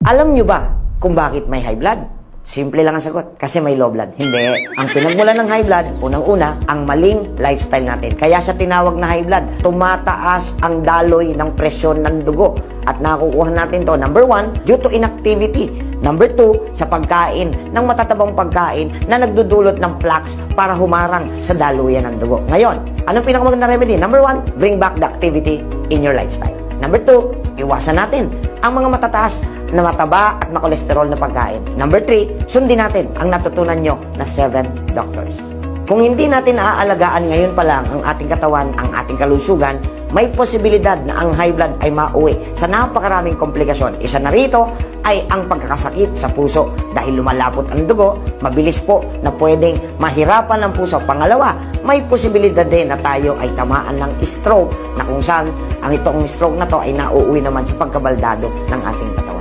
Alam nyo ba kung bakit may high blood? Simple lang ang sagot, kasi may low blood. Hindi. Ang pinagmulan ng high blood, unang-una, ang maling lifestyle natin. Kaya siya tinawag na high blood. Tumataas ang daloy ng presyon ng dugo. At nakukuha natin to, number 1, due to inactivity. Number 2, sa pagkain ng matatabang pagkain na nagdudulot ng plaques para humarang sa daluyan ng dugo. Ngayon, anong pinakamagandang remedy? Number 1, bring back the activity in your lifestyle. Number 2, iwasan natin ang mga matataas na mataba at makolesterol na pagkain. Number 3, sundin natin ang natutunan nyo na 7 doctors. Kung hindi natin naaalagaan ngayon pa lang ang ating katawan, ang ating kalusugan, may posibilidad na ang high blood ay mauwi sa napakaraming komplikasyon. Isa na rito ay ang pagkakasakit sa puso dahil lumalapot ang dugo, mabilis po na pwedeng mahirapan ng puso. Pangalawa, may posibilidad din na tayo ay tamaan ng stroke na kung saan ang itong stroke na to ay nauuwi naman sa pagkabaldado ng ating katawan.